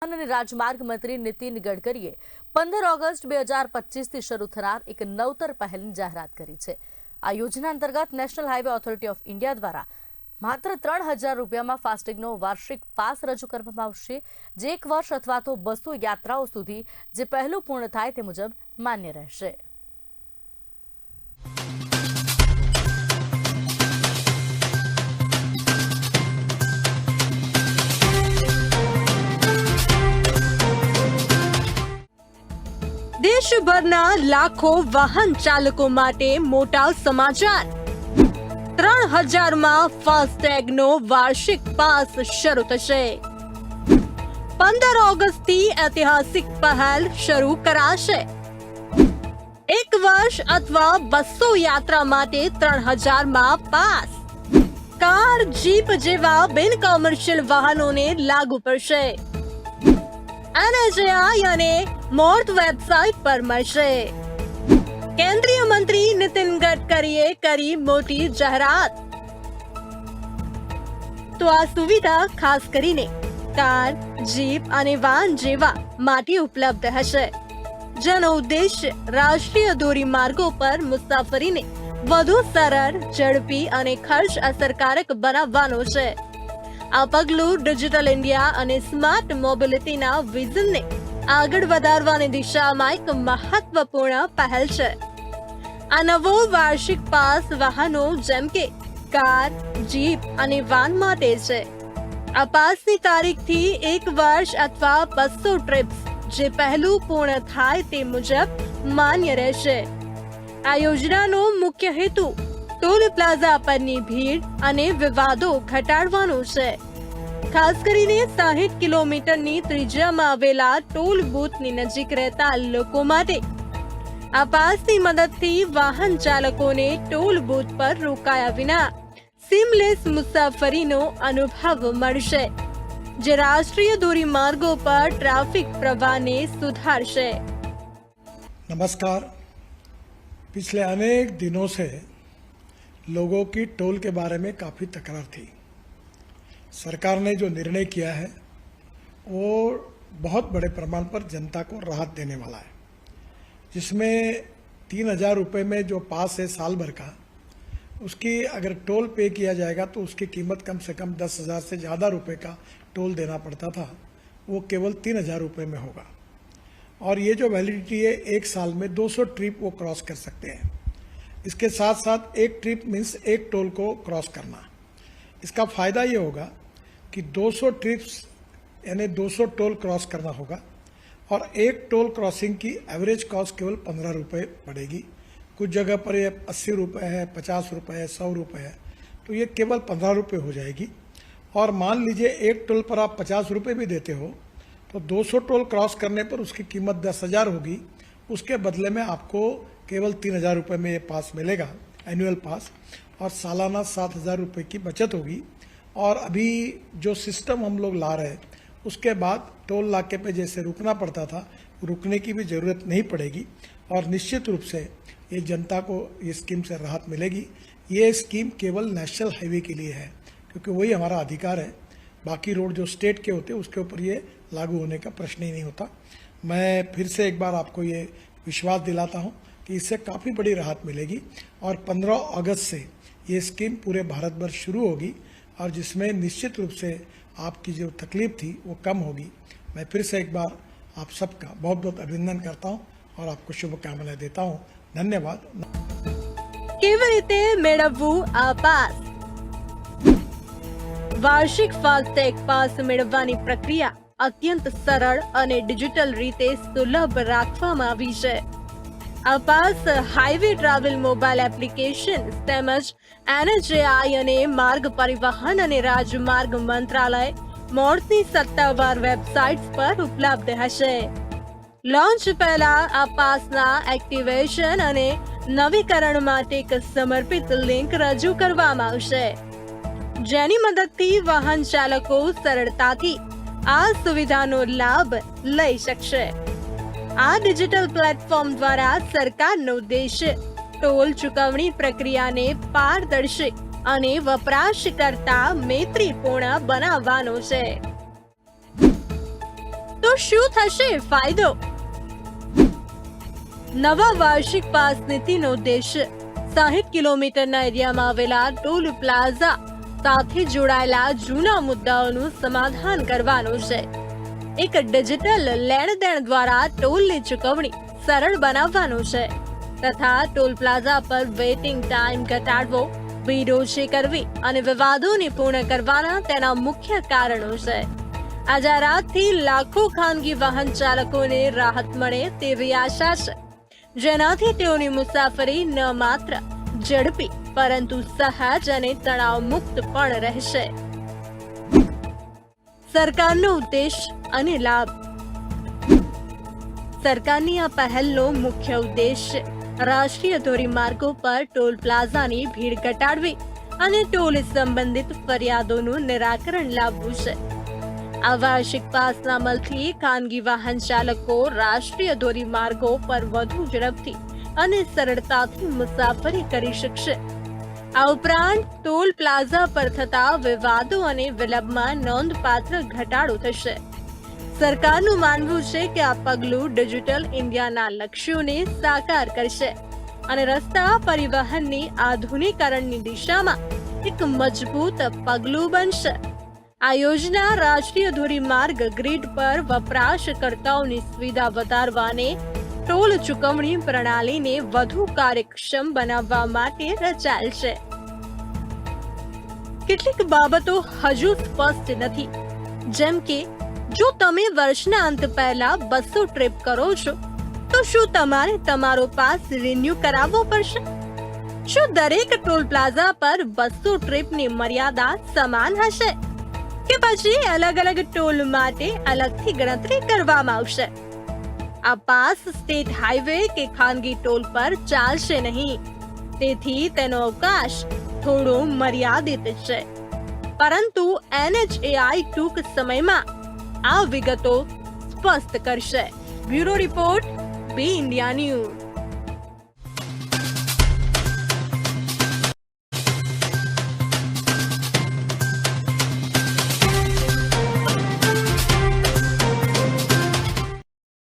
અને રાજમાર્ગ મંત્રી નીતિન ગડકરીએ 15 ઓગસ્ટ 2025 થી શરૂ થનાર એક નવતર પહેલની જાહેરાત કરી છે। આ યોજના અંતર્ગત national highway authority of India દ્વારા માત્ર 3000 રૂપિયામાં ફાસ્ટેગનો વાર્ષિક પાસ રજૂ કરવામાં આવશે, જે 1 વર્ષ અથવા તો 200 યાત્રાઓ સુધી જે પહેલું પૂર્ણ થાય તે મુજબ માન્ય રહેશે। देशभરના लाखों वाहन चालकों माटे मोटा समाचार। 3000 માં ફાસ્ટેગનો વાર્ષિક પાસ શરૂ થશે। 15 ઓગસ્ટથી ऐतिहासिक पहल શરૂ કરાશે। 1 વર્ષ अथवा 200 यात्रा माटे 3000 માં पास कार जीप जेवा बिन कमर्शियल वाहनोने लागू પડશે। NHAI અને મોર્ટ વેબસાઇટ પર મળશે। કેન્દ્રીય મંત્રી નીતિન ગડકરીએ કરી મોટી જાહેરાત। તો આ સુવિધા ખાસ કરીને કાર, જીપ અને વાન જેવા માટે ઉપલબ્ધ હશે, જેનો ઉદ્દેશ્ય રાષ્ટ્રીય ધોરીમાર્ગો પર મુસાફરીને વધુ સરળ, ઝડપી અને ખર્ચ અસરકારક બનાવવાનો છે। આ પગલું ડિજિટલ ઇન્ડિયા અને સ્માર્ટ મોબિલિટીના વિઝનને આગળ વધારવાની દિશામાં એક મહત્વપૂર્ણ પહેલ છે। આ નવો વાર્ષિક પાસ વાહનો જેમ કે કાર, જીપ અને વાન માટે છે। આ પાસની તારીખથી 1 વર્ષ અથવા 200 ટ્રિપ્સ જે પહેલું પૂર્ણ થાય તે મુજબ માન્ય રહેશે। આ યોજનાનો મુખ્ય હેતુ ટોલ પ્લાઝા પરની ભીડ અને વિવાદો ઘટાડવાનો છે। ખાસ કરીને 60 કિલોમીટરની ત્રિજ્યામાં આવેલા ટોલ બૂથની નજીક રહેતા લોકો માટે આ પાસની મદદથી વાહન ચાલકોને ટોલ બૂથ પર રોકાયા વિના સીમલેસ મુસાફરીનો અનુભવ મળશે, જે રાષ્ટ્રીય ધોરીમાર્ગો પર ટ્રાફિક પ્રવાહને સુધારશે। नमस्कार। पिछले अनेक दिनों से लोगों की टोल के बारे में काफ़ी तकरार थी। सरकार ने जो निर्णय किया है वो बहुत बड़े प्रमाण पर जनता को राहत देने वाला है, जिसमें 3000 रुपये में जो पास है साल भर का, उसकी अगर टोल पे किया जाएगा तो उसकी कीमत कम से कम 10,000 से ज़्यादा रुपये का टोल देना पड़ता था, वो केवल 3000 रुपये में होगा। और ये जो वैलिडिटी है 1 साल में 200 ट्रिप वो क्रॉस कर सकते हैं। इसके साथ साथ 1 ट्रिप मीन्स 1 टोल को क्रॉस करना। इसका फ़ायदा ये होगा कि 200 ट्रिप्स यानी 200 टोल क्रॉस करना होगा और 1 टोल क्रॉसिंग की एवरेज कॉस्ट केवल 15 रुपये पड़ेगी। कुछ जगह पर ये 80 रुपये है, 50 रुपये है, 100 रुपये है, तो ये केवल 15 रुपये हो जाएगी। और मान लीजिए 1 टोल पर आप 50 रुपये भी देते हो तो 200 टोल क्रॉस करने पर उसकी कीमत 10,000 होगी। उसके बदले में आपको केवल 3000 रुपये में ये पास मिलेगा, एनुअल पास, और सालाना 7000 रुपये की बचत होगी। और अभी जो सिस्टम हम लोग ला रहे हैं उसके बाद टोल नाके पे जैसे रुकना पड़ता था, रुकने की भी ज़रूरत नहीं पड़ेगी और निश्चित रूप से ये जनता को ये स्कीम से राहत मिलेगी। ये स्कीम केवल नेशनल हाईवे के लिए है, क्योंकि वही हमारा अधिकार है। बाकी रोड जो स्टेट के होते हैं उसके ऊपर ये लागू होने का प्रश्न ही नहीं होता। मैं फिर से एक बार आपको ये विश्वास दिलाता हूँ कि इससे काफ़ी बड़ी राहत मिलेगी और 15 अगस्त से ये स्कीम पूरे भारत भर शुरू होगी और जिसमें निश्चित रूप से आपकी जो तकलीफ थी वो कम होगी। मैं फिर से एक बार आप सबका बहुत बहुत अभिनंदन करता हूँ और आपको शुभकामनाएं देता हूँ। धन्यवाद। કેવી રીતે મેળવવું આ પાસ? વાર્ષિક ફાસ્ટેગ પાસ મેળવવાની પ્રક્રિયા અત્યંત સરળ અને ડિજિટલ રીતે સુલભ રાખવામાં આવી છે। આ pass highway travel mobile application તેમજ NHAI અને માર્ગ પરિવહન અને રાજમાર્ગ મંત્રાલય મોર્ટની સત્તાવાર વેબસાઇટ્સ પર ઉપલબ્ધ હશે। લોન્ચ પહેલા આ પાસના એક્ટિવેશન અને નવીકરણ માટે એક સમર્પિત લિંક રજૂ કરવામાં આવશે, જેની મદદથી વાહન ચાલકો સરળતાથી આ સુવિધાનો લાભ લઈ શકશે। આ ડિજિટલ પ્લેટફોર્મ દ્વારા સરકારનો ઉદ્દેશ્ય ટોલ ચૂકવણી પ્રક્રિયાને પારદર્શી અને વપરાશકર્તા મૈત્રીપૂર્ણ બનાવવાનો છે। તો શું થશે ફાયદો? નવા વાર્ષિક પાસ નીતિનો ઉદ્દેશ 60 કિલોમીટરના એરિયામાં આવેલા ટોલ પ્લાઝા સાથે જોડાયેલા જૂના મુદ્દાઓનું સમાધાન કરવાનો છે. એક ડિજિટલ લેણદેણ દ્વારા ટોલની ચૂકવણી સરળ બનાવવાનો છે તથા ટોલ પ્લાઝા પર વેઇટિંગ ટાઈમ ઘટાડવો, ભીડ ઓછી કરવી અને વિવાદોને પૂર્ણ કરવાના તેના મુખ્ય કારણો છે. આ જાહેરાતથી લાખો ખાનગી વાહન ચાલકોને રાહત મળે તેવી આશા છે, જેનાથી તેઓની મુસાફરી ન માત્ર ઝડપી પરંતુ સહજ અને તણાવ મુક્ત પણ રહેશે. સરકારનો ઉદ્દેશ અને લાભ. સરકારની આ પહેલનો મુખ્ય ઉદ્દેશ રાષ્ટ્રીય ધોરીમાર્ગો પર ટોલ પ્લાઝાની ભીડ ઘટાડવી અને ટોલ સંબંધિત ફરિયાદોનું નિરાકરણ લાવવું છે. આ વાર્ષિક પાસના અમલથી ખાનગી વાહન ચાલકો રાષ્ટ્રીય ધોરીમાર્ગો પર વધુ ઝડપથી અને સરળતાથી મુસાફરી કરી શકશે. આ ઉપરાંત ટોલ પ્લાઝા પર થતા વિવાદો અને વિલંબમાં નોંધપાત્ર ઘટાડો થશે. સરકારનું માનવું છે કે આ પગલું ડિજિટલ ઇન્ડિયાના લક્ષ્યોને સાકાર કરશે અને રસ્તા પરિવહનની આધુનિકરણની દિશામાં એક મજબૂત પગલું બનશે. આ યોજના રાષ્ટ્રીય ધોરીમાર્ગ ગ્રીડ પર વપરાશકર્તાઓની સુવિધા વધારવાને ટોલ ચૂકવણી પ્રણાલીને વધુ કાર્યક્ષમ બનાવવા માટે રચાયેલ છે. કેટલીક બાબતો હજુ સ્પષ્ટ નથી, જેમ કે જો તમે વર્ષના અંત પહેલા 200 ટ્રીપ કરો છો તો શું તમારે તમારો પાસ રિન્યુ કરાવવો પડશે? શું દરેક ટોલ પ્લાઝા પર 200 ટ્રીપની મર્યાદા સમાન હશે કે પછી અલગ અલગ ટોલ માટે અલગથી ગણતરી કરવામાં આવશે? આ પાસ સ્ટેટ હાઈવે કે ખાનગી ટોલ પર ચાલશે નહીં, તેથી તેનો અવકાશ થોડો મર્યાદિત છે, પરંતુ NHAI ટૂંક સમયમાં આ વિગતો સ્પષ્ટ કરશે. બ્યુરો રિપોર્ટ, બી ઇન્ડિયા ન્યૂઝ.